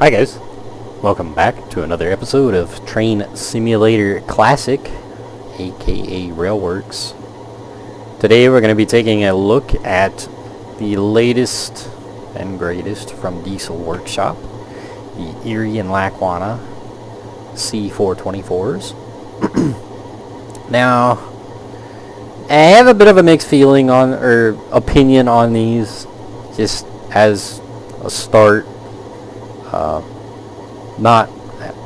Hi guys, welcome back to another episode of Train Simulator Classic, aka Railworks. Today we're going to be taking a look at the latest and greatest from Diesel Workshop, the Erie and Lackawanna C424s. Now, I have a bit of a mixed feeling on, or opinion on these, just as a start. Not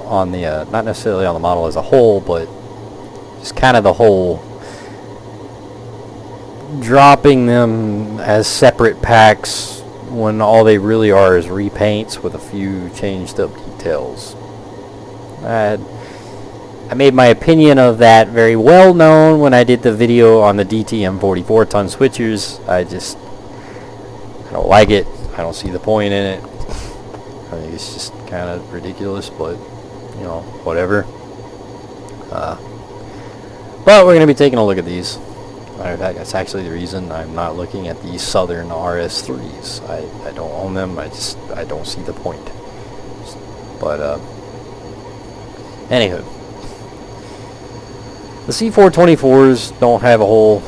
on the not necessarily on the model as a whole, but just kind of the whole dropping them as separate packs when all they really are is repaints with a few changed up details. I made my opinion of that very well known when I did the video on the DTM 44-ton switchers. I don't like it. I don't see the point in it. I think it's just kind of ridiculous, but you know, whatever. But we're going to be taking a look at these. Matter of fact, that's actually the reason I'm not looking at these Southern RS3s. I don't own them. I don't see the point. But anywho, the C424s don't have a whole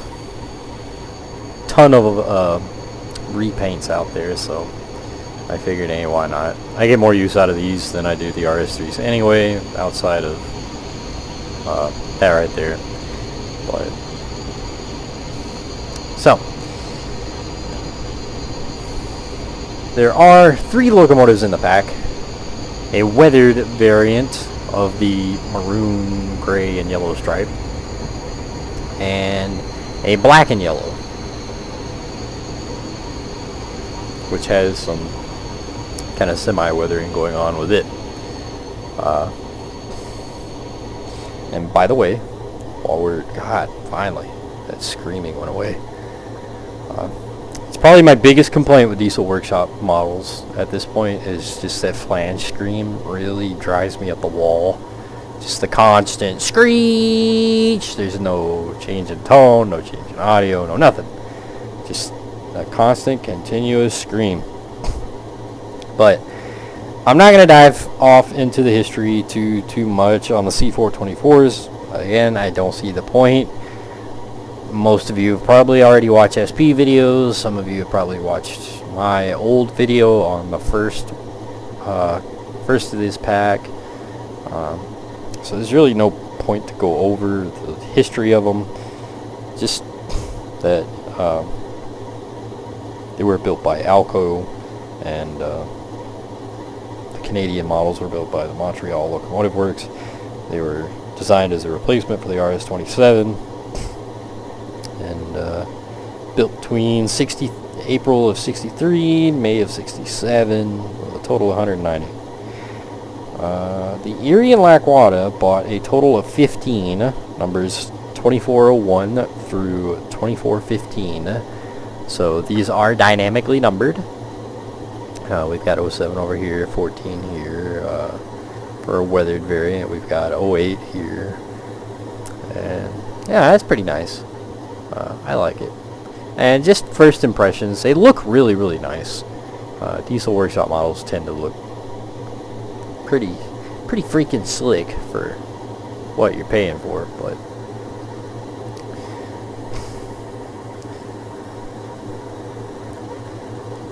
ton of repaints out there, so I figured, hey, why not? I get more use out of these than I do the RS3s anyway, outside of that right there. But so there are 3 locomotives in the pack: a weathered variant of the maroon, gray, and yellow stripe, and a black and yellow, which has some kind of semi-weathering going on with it. And by the way, while finally, that screaming went away. It's probably my biggest complaint with Diesel Workshop models at this point, is just that flange scream really drives me up the wall. Just the constant screech. There's no change in tone, no change in audio, no nothing. Just a constant, continuous scream. But I'm not going to dive off into the history too much on the C424s. Again, I don't see the point. Most of you have probably already watched SP videos. Some of you have probably watched my old video on the first of this pack. So there's really no point to go over the history of them. Just that they were built by Alco, and the Canadian models were built by the Montreal Locomotive Works. They were designed as a replacement for the RS-27, and built between April of 63 and May of 67, with a total of 190. The Erie and Lackawanna bought a total of 15, numbers 2401 through 2415. So these are dynamically numbered. We've got 07 over here, 14 here. For a weathered variant, we've got 08 here. And yeah, that's pretty nice. I like it. And just first impressions, they look really, really nice. Diesel Workshop models tend to look pretty freaking slick for what you're paying for, but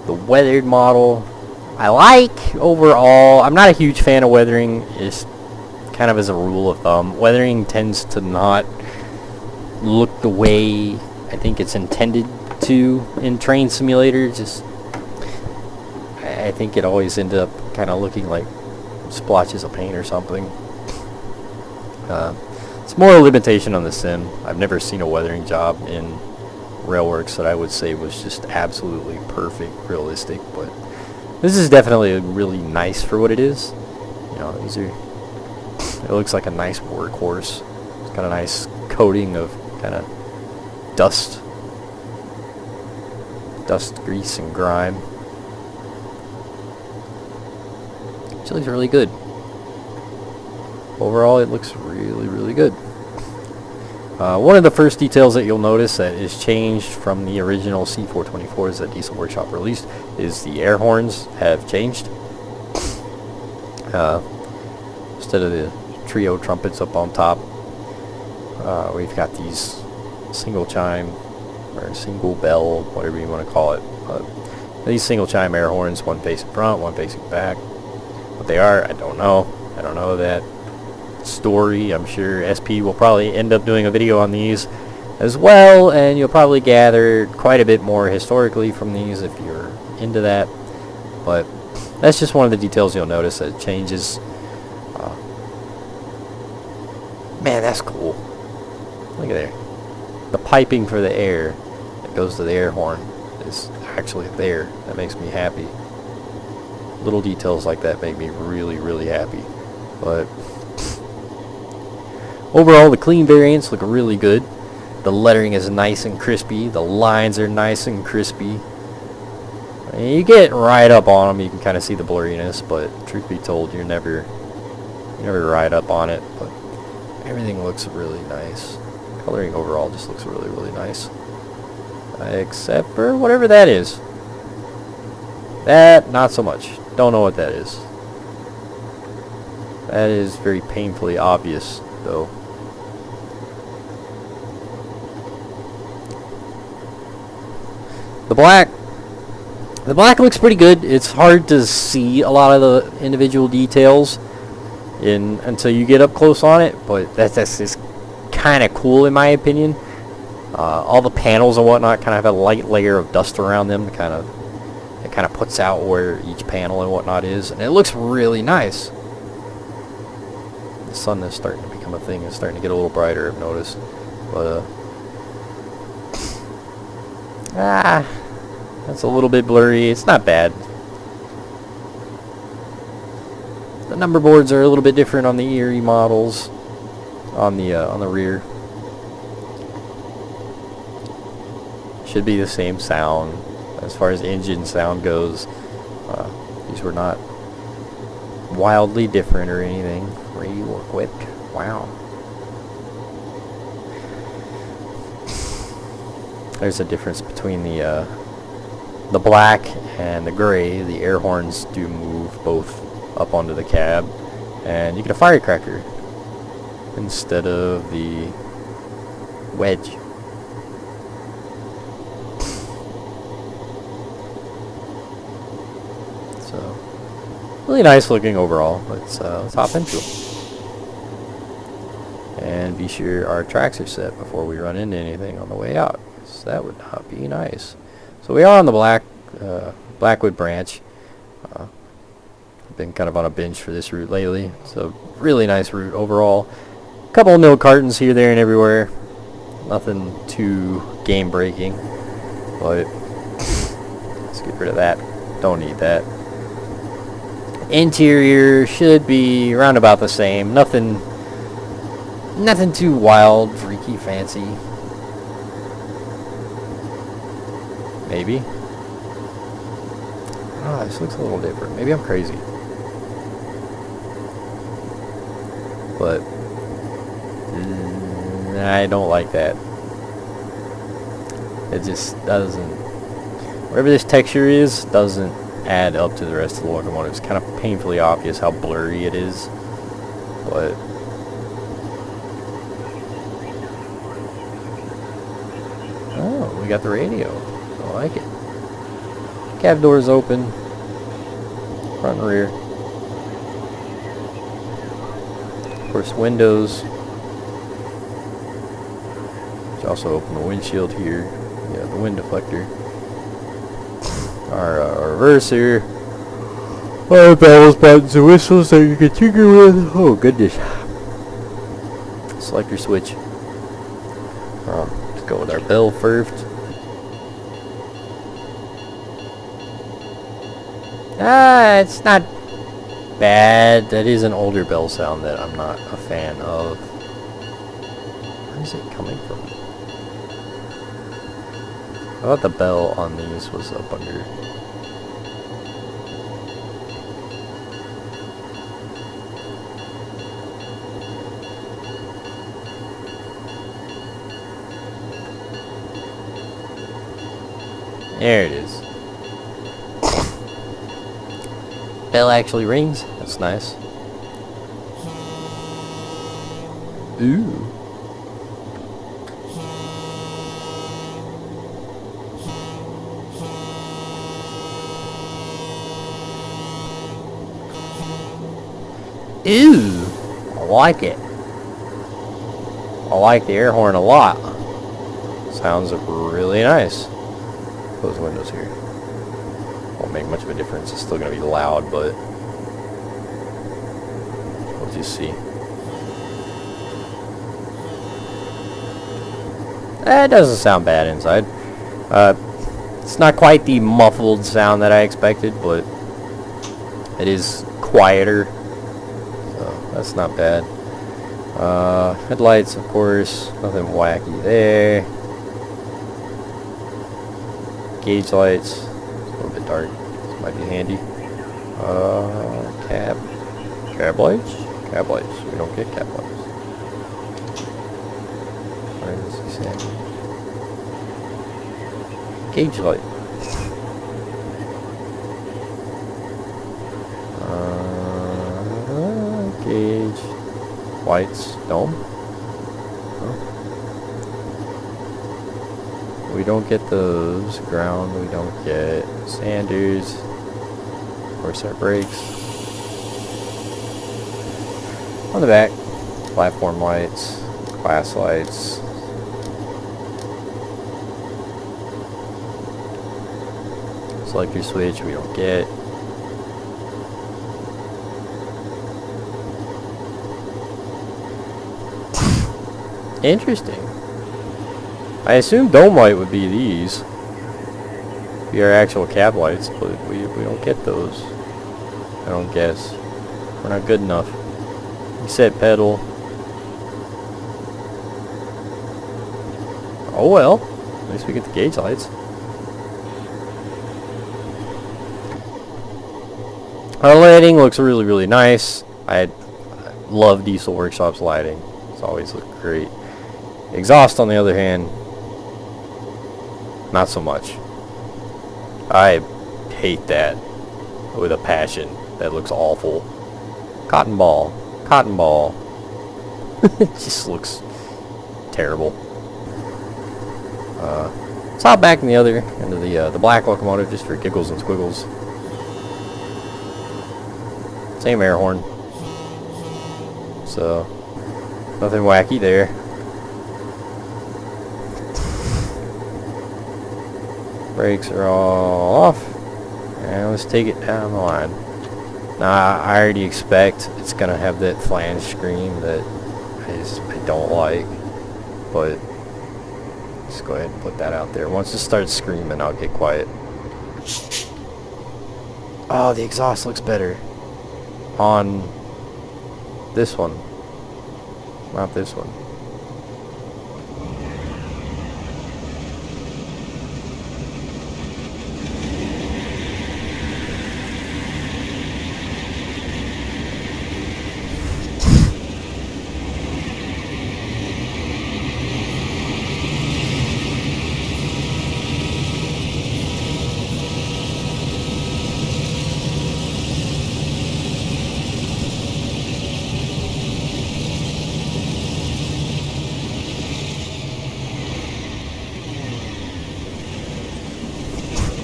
the weathered model I like overall. I'm not a huge fan of weathering, is kind of as a rule of thumb. Weathering tends to not look the way I think it's intended to in Train Simulator. Just I think it always ends up kind of looking like splotches of paint or something. It's more a limitation on the sim. I've never seen a weathering job in Railworks that I would say was just absolutely perfect, realistic, but this is definitely really nice for what it is. You know, it looks like a nice workhorse. It's got a nice coating of kind of dust, grease, and grime. It looks really good. Overall, it looks really, really good. One of the first details that you'll notice that is changed from the original C424s that Diesel Workshop released is the air horns have changed. Instead of the trio trumpets up on top, we've got these single chime or single bell, whatever you want to call it. These single chime air horns, one facing front, one facing back. What they are, I don't know. I don't know that story. I'm sure SP will probably end up doing a video on these as well, and you'll probably gather quite a bit more historically from these if you're into that. But that's just one of the details you'll notice that it changes. Man, that's cool. Look at there. The piping for the air that goes to the air horn is actually there. That makes me happy. Little details like that make me really, really happy. But overall, the clean variants look really good. The lettering is nice and crispy. The lines are nice and crispy. And you get right up on them, you can kind of see the blurriness, but truth be told, you're never right up on it. But everything looks really nice. Coloring overall just looks really, really nice. Except for whatever that is. That, not so much. Don't know what that is. That is very painfully obvious, though. The black looks pretty good. It's hard to see a lot of the individual details until you get up close on it, but that's just kind of cool in my opinion. All the panels and whatnot kind of have a light layer of dust around them. It kind of puts out where each panel and whatnot is, and it looks really nice. The sun is starting to become a thing. It's starting to get a little brighter, I've noticed. But that's a little bit blurry. It's not bad. The number boards are a little bit different on the Erie models, on the rear. Should be the same sound as far as engine sound goes. These were not wildly different or anything. Real quick. Wow. There's a difference between the black and the gray. The air horns do move both up onto the cab, and you get a firecracker instead of the wedge. So really nice looking overall. Let's hop into them. And be sure our tracks are set before we run into anything on the way out, because that would not be nice. So we are on the Blackwood branch. Been kind of on a binge for this route lately. So really nice route overall. A couple of milk cartons here, there, and everywhere. Nothing too game breaking, but let's get rid of that. Don't need that. Interior should be around about the same. Nothing too wild, freaky, fancy. Maybe. Ah, this looks a little different. Maybe I'm crazy. But I don't like that. It just doesn't. Whatever this texture is, doesn't add up to the rest of the locomotive. It's kind of painfully obvious how blurry it is. But oh, we got the radio. I like it. Cab doors open. Front and rear. Of course, windows. You also open the windshield here. Yeah, the wind deflector. Our reverser. Our bells, buttons, and whistles that you can tinker with. Oh goodness. Selector switch. Let's go with our bell first. It's not bad. That is an older bell sound that I'm not a fan of. Where is it coming from? I thought the bell on these was up under. There it is. Bell actually rings. That's nice. Ooh. Ooh. I like it. I like the air horn a lot. Sounds really nice. Close windows here. Won't make much of a difference. It's still going to be loud, but we'll just see. It doesn't sound bad inside. It's not quite the muffled sound that I expected, but it is quieter. So that's not bad. Headlights, of course, nothing wacky there. Gauge lights, it's a little bit dark. This might be handy. Cab lights? Cab lights. We don't get cab lights. Where does he say? Gauge light. Gauge. Lights. Dome. Huh. We don't get those. Ground. We don't get Sanders. Of course, our brakes. On the back, platform lights, class lights. Select your switch. We don't get. Interesting. I assume dome light would be these. Be our actual cab lights, but we don't get those. I don't guess. We're not good enough. Reset pedal. Oh well. At least we get the gauge lights. Our lighting looks really, really nice. I love Diesel Workshop's lighting. It's always looked great. Exhaust, on the other hand, not so much. I hate that with a passion. That looks awful. Cotton ball. Cotton ball. It just looks terrible. Let's hop back in the other into the black locomotive just for giggles and squiggles. Same air horn. So nothing wacky there. Brakes are all off. And let's take it down the line. Now, I already expect it's going to have that flange scream that I don't like. But just go ahead and put that out there. Once it starts screaming, I'll get quiet. Oh, the exhaust looks better on this one. Not this one.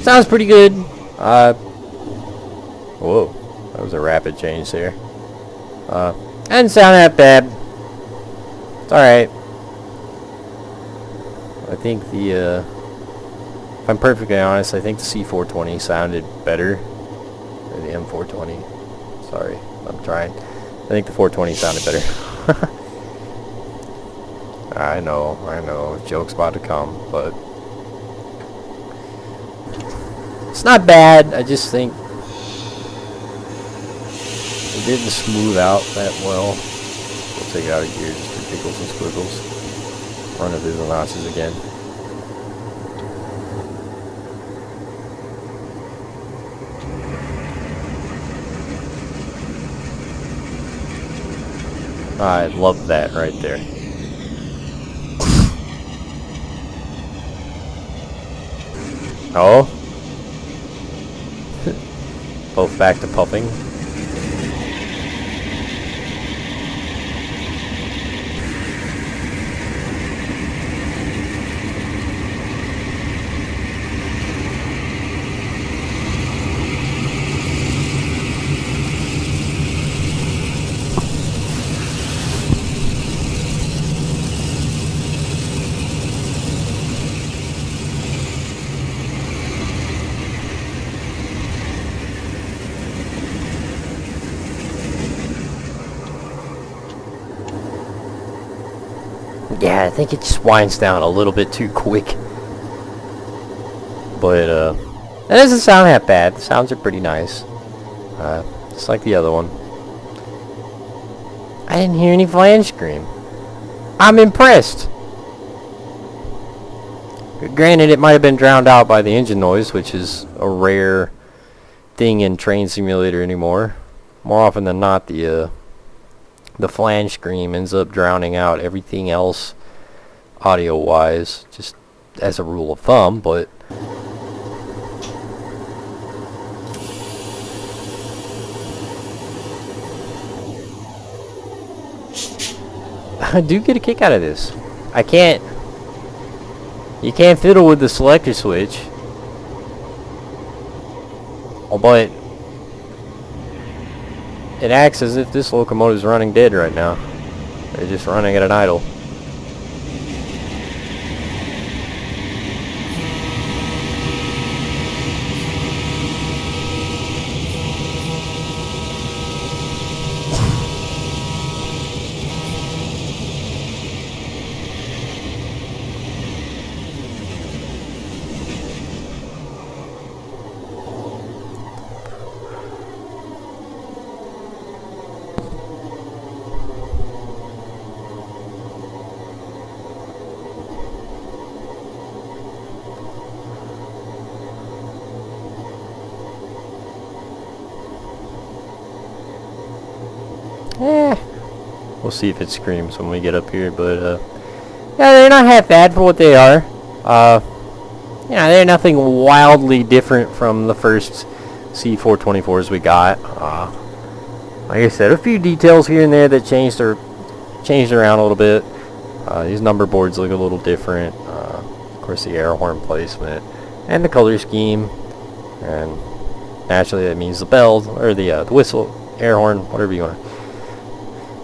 Sounds pretty good. Whoa, that was a rapid change there. Didn't sound that bad. It's alright. I think if I'm perfectly honest, I think the C420 sounded better than the M420. Sorry, I'm trying. I think the 420 sounded better. I know, joke's about to come, but it's not bad. I just think it didn't smooth out that well. We'll take it out of gear just for giggles and squiggles. Run it through the notches again. I love that right there. Oh. Both back to puffing. Yeah, I think it just winds down a little bit too quick. But that doesn't sound that bad. The sounds are pretty nice. Just like the other one. I didn't hear any flange scream. I'm impressed. Granted, it might have been drowned out by the engine noise, which is a rare thing in Train Simulator anymore. More often than not, the flange scream ends up drowning out everything else audio-wise, just as a rule of thumb, but I do get a kick out of this. You can't fiddle with the selector switch. Oh, but it acts as if this locomotive is running dead right now. They're just running at an idle. We'll see if it screams when we get up here, but yeah, they're not half bad for what they are. Yeah, they're nothing wildly different from the first C424s we got. Like I said, a few details here and there that changed around a little bit. These number boards look a little different. Of course, the air horn placement and the color scheme, and naturally that means the bell or the whistle, air horn, whatever you want.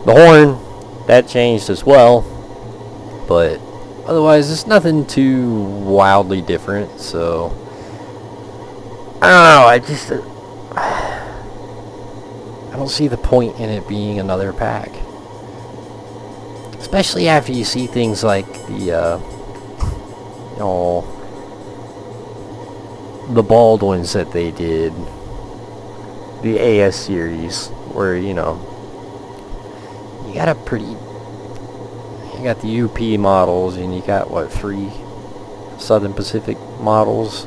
The horn, that changed as well, but otherwise it's nothing too wildly different, so I don't know, I don't see the point in it being another pack. Especially after you see things like the the Baldwins that they did, the AS series, where, you got the UP models, and you got, what, 3 Southern Pacific models?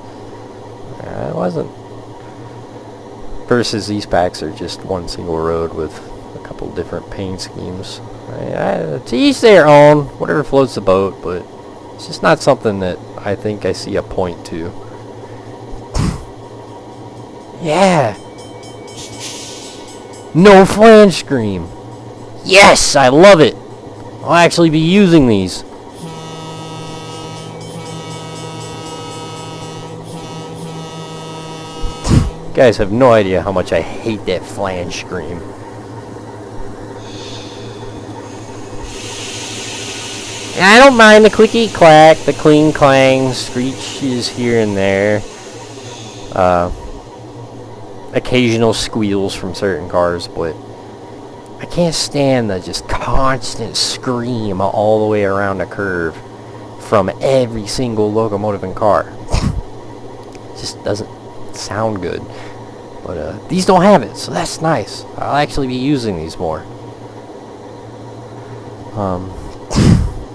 It wasn't. Versus these packs are just one single road with a couple different paint schemes. To each their own, whatever floats the boat, but it's just not something that I think I see a point to. Yeah! No flange scream! Yes! I love it! I'll actually be using these. You guys have no idea how much I hate that flange scream. And I don't mind the clicky clack, the cling clang, screeches here and there. Occasional squeals from certain cars, but I can't stand the just constant scream all the way around the curve from every single locomotive and car. It just doesn't sound good. But these don't have it, so that's nice. I'll actually be using these more.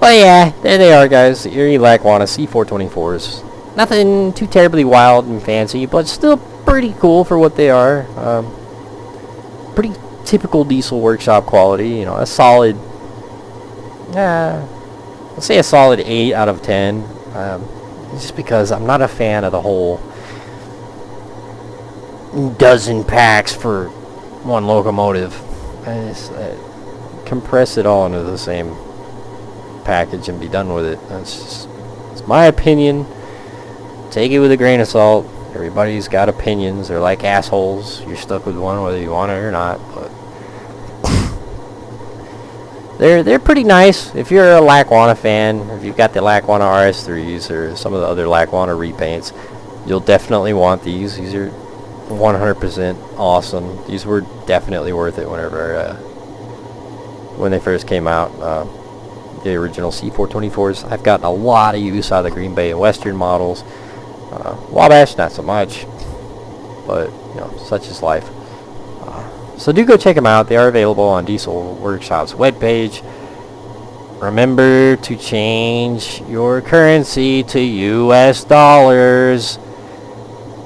But yeah, there they are, guys. The Erie Lackawanna C424s. Nothing too terribly wild and fancy, but still pretty cool for what they are. Pretty typical diesel workshop quality. A solid, let's say a solid 8 out of 10. Just because I'm not a fan of the whole dozen packs for one locomotive. I just compress it all into the same package and be done with it. It's my opinion. Take it with a grain of salt. Everybody's got opinions. They're like assholes. You're stuck with one whether you want it or not. But they're pretty nice. If you're a Lackawanna fan, if you've got the Lackawanna RS3s or some of the other Lackawanna repaints, you'll definitely want these. These are 100% awesome. These were definitely worth it when they first came out. the original C424s. I've gotten a lot of use out of the Green Bay and Western models. Wabash, not so much, but you know, such is life. So do go check them out. They are available on Diesel Workshop's webpage. Remember to change your currency to US dollars.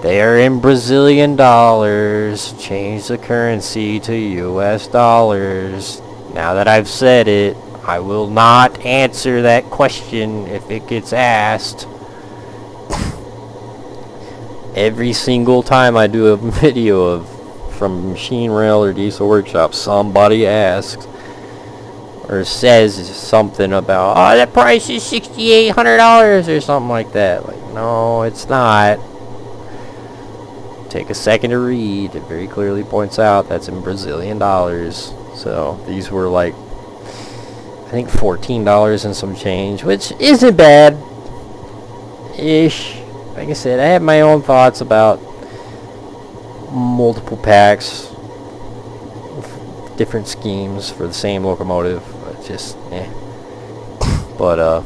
They are in Brazilian dollars. Change the currency to US dollars. Now that I've said it, I will not answer that question if it gets asked. Every single time I do a video from Machine Rail or Diesel Workshop, somebody asks or says something about, oh, that price is $6,800 or something like that. Like, no, it's not. Take a second to read. It very clearly points out that's in Brazilian dollars. So these were like, I think $14 and some change, which isn't bad ish. Like I said, I have my own thoughts about multiple packs, different schemes for the same locomotive. But just But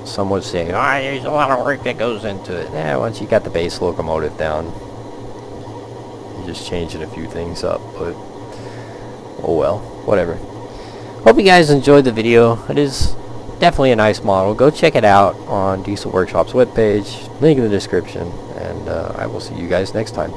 some would say, there's a lot of work that goes into it. Once you got the base locomotive down, you're just changing a few things up. But oh well, whatever. Hope you guys enjoyed the video. It is definitely a nice model. Go check it out on Diesel Workshop's webpage. Link in the description. And I will see you guys next time.